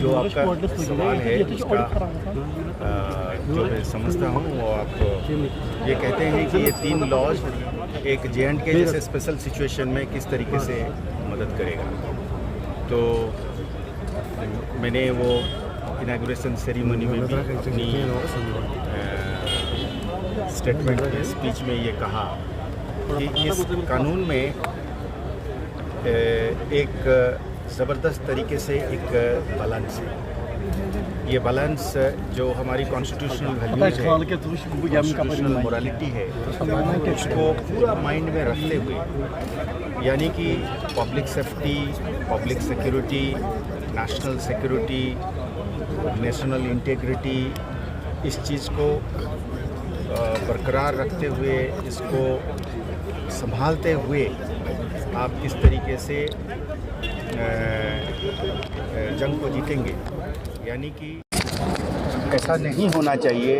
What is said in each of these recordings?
जो आपका सवाल है उसका जो मैं समझता हूँ वो आप ये कहते हैं कि ये 3 लॉज एक J&K जैसे स्पेशल सिचुएशन में किस तरीके से मदद करेगा। तो मैंने वो इनागुरेशन सेरेमनी में भी अपनी स्टेटमेंट में स्पीच में ये कहा कि इस कानून में एक ज़बरदस्त तरीके से एक बैलेंस है। ये बैलेंस जो हमारी कॉन्स्टिट्यूशनल वैल्यूज है, कॉन्स्टिट्यूशनल मोरालिटी है, उसको पूरा माइंड में रखते हुए, यानी कि public safety, public security, national security, national integrity, इस चीज़ को बरकरार रखते हुए, इसको संभालते हुए आप किस तरीके से जंग को जीतेंगे। यानी कि ऐसा नहीं होना चाहिए।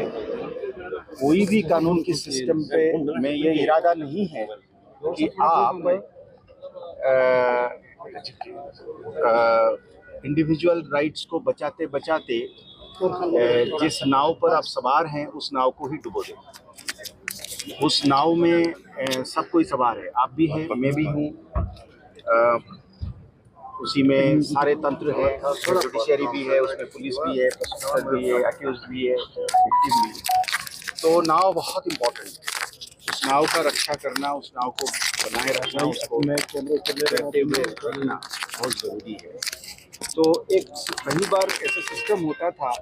कोई भी कानून की सिस्टम पे में ये इरादा नहीं है कि आप इंडिविजुअल राइट्स को बचाते बचाते जिस नाव पर आप सवार हैं उस नाव को ही डुबो दें। उस नाव में सब कोई सवार है, आप भी हैं, मैं भी हूँ, उसी में सारे तंत्र है, जुडिशरी भी है, उसमें पुलिस भी है, प्रोसिक्यूटर भी है, अक्यूज्ड भी है, विक्टिम भी है। तो नाव बहुत इम्पोर्टेंट है। उस नाव का रक्षा करना, उस नाव को बनाए रखना, उसको रहते हुए रखना बहुत ज़रूरी है। तो एक कई बार ऐसा सिस्टम होता था,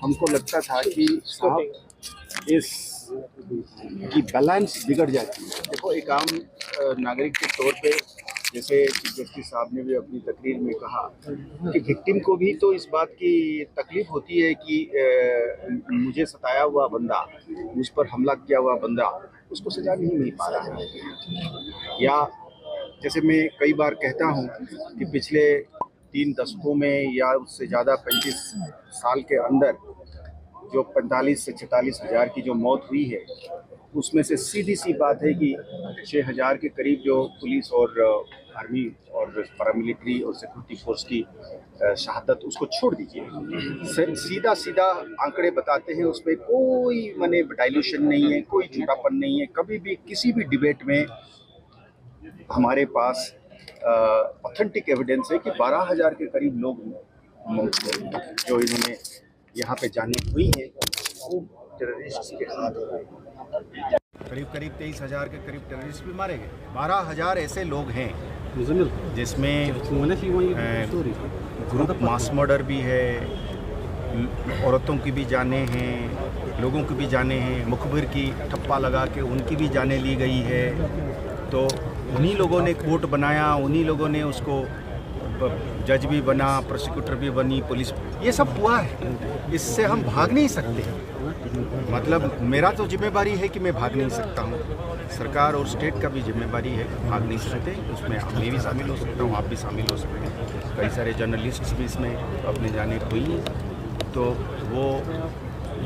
हमको लगता था कि साहब इस की बैलेंस बिगड़ जाती है। देखो, एक आम नागरिक के तौर पे, जैसे चीफ जस्टिस साहब ने भी अपनी तकरीर में कहा कि विक्टिम को भी तो इस बात की तकलीफ होती है कि मुझे सताया हुआ बंदा, मुझ पर हमला किया हुआ बंदा, उसको सजा नहीं मिल पा रहा है। या जैसे मैं कई बार कहता हूँ कि पिछले 3 दशकों में या उससे ज़्यादा 35 साल के अंदर जो 45 से 46 हज़ार की जो मौत हुई है, उसमें से सीधी सी बात है कि 6,000 के करीब जो पुलिस और आर्मी और पैरामिलिट्री और सिक्योरिटी फोर्स की शहादत, उसको छोड़ दीजिए। सीधा सीधा आंकड़े बताते हैं, उसमें कोई माने डाइल्यूशन नहीं है, कोई झूठापन नहीं है। कभी भी किसी भी डिबेट में हमारे पास ऑथेंटिक एविडेंस है कि 12,000 के करीब लोग जो इन्होंने यहाँ पे जाने हुई है वो टेररिस्ट के हाथ में। करीब 23,000 के करीब टेररिस्ट भी मारे गए। 12,000 ऐसे लोग हैं जिसमें ग्रुप मास मर्डर भी है, औरतों की भी जानें हैं, लोगों की भी जानें हैं, मुखबिर की ठप्पा लगा के उनकी भी जानें ली गई है। तो उन्हीं लोगों ने कोर्ट बनाया, उन्हीं लोगों ने उसको जज भी बना, प्रोसिक्यूटर भी बनी, पुलिस, ये सब हुआ है। इससे हम भाग नहीं सकते। मतलब मेरा तो जिम्मेदारी है कि मैं भाग नहीं सकता हूँ, सरकार और स्टेट का भी जिम्मेदारी है, भाग नहीं सकते। उसमें मैं भी शामिल हो सकता हूँ, आप भी शामिल हो सकते हैं, कई सारे जर्नलिस्ट्स भी इसमें अपने जाने हुई। तो वो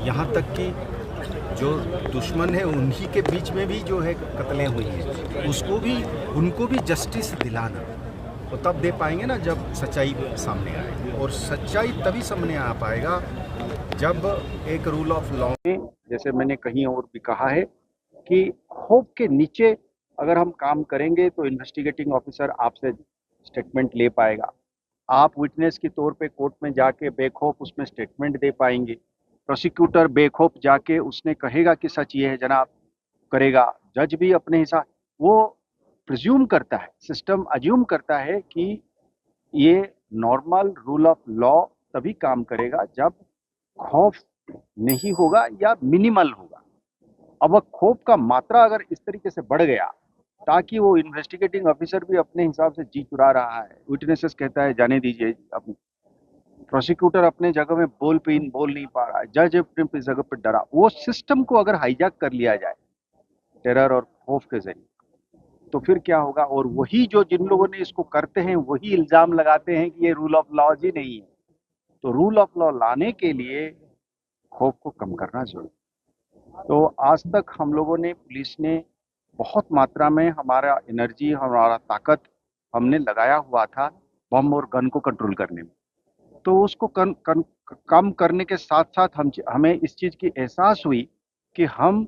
यहाँ तक कि जो दुश्मन है उन्हीं के बीच में भी जो है कत्लें हुई हैं, उसको भी, उनको भी जस्टिस दिलाना, तो तब दे पाएंगे ना जब सच्चाई सामने आए। और सच्चाई तभी सामने आ पाएगा जब एक रूल ऑफ लॉ में, जैसे मैंने कहीं और भी कहा है कि होप के नीचे अगर हम काम करेंगे तो इन्वेस्टिगेटिंग ऑफिसर आपसे स्टेटमेंट ले पाएगा, आप विटनेस के तौर पे कोर्ट में जाके बेखौफ उसमें स्टेटमेंट दे पाएंगे, प्रोसिक्यूटर बेखौफ जाके उसने कहेगा कि सच ये है जनाब, करेगा, जज भी अपने हिसाब, वो प्रिज्यूम करता है, सिस्टम अज्यूम करता है कि ये नॉर्मल रूल ऑफ लॉ तभी काम करेगा जब खौफ नहीं होगा या मिनिमल होगा। अब वह खौफ का मात्रा अगर इस तरीके से बढ़ गया ताकि वो इन्वेस्टिगेटिंग ऑफिसर भी अपने हिसाब से जी चुरा रहा है, विटनेसेस कहता है जाने दीजिए, अपने प्रोसिक्यूटर अपने जगह में बोल नहीं पा रहा है, जज अपनी जगह पर डरा, वो सिस्टम को अगर हाईजैक कर लिया जाए टेरर और खौफ के जरिए, तो फिर क्या होगा। और वही जो जिन लोगों ने इसको करते हैं वही इल्जाम लगाते हैं कि ये रूल ऑफ लॉ ही नहीं है। तो रूल ऑफ लॉ लाने के लिए खौफ को कम करना जरूरी। तो आज तक हम लोगों ने, पुलिस ने बहुत मात्रा में हमारा एनर्जी, हमारा ताकत हमने लगाया हुआ था बम और गन को कंट्रोल करने में। तो उसको कम करने के साथ साथ हमें इस चीज़ की एहसास हुई कि हम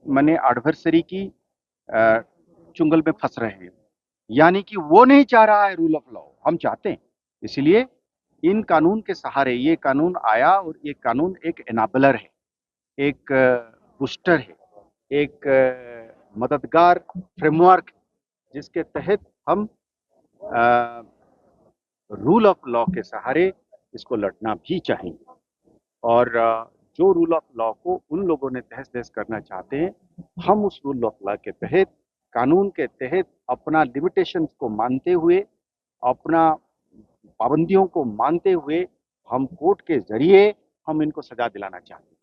माने एडवर्सरी की चुंगल में फंस रहे हैं, यानी कि वो नहीं चाह रहा है रूल ऑफ लॉ, हम चाहते हैं। इसलिए इन कानून के सहारे ये कानून आया और ये कानून एक एनाबलर है, एक बूस्टर है, एक मददगार फ्रेमवर्क, जिसके तहत हम रूल ऑफ लॉ के सहारे इसको लड़ना भी चाहेंगे। और जो रूल ऑफ लॉ को उन लोगों ने तहस नहस करना चाहते हैं, हम उस रूल ऑफ लॉ के तहत, कानून के तहत अपना लिमिटेशन को मानते हुए, अपना पाबंदियों को मानते हुए हम कोर्ट के जरिए हम इनको सजा दिलाना चाहते हैं।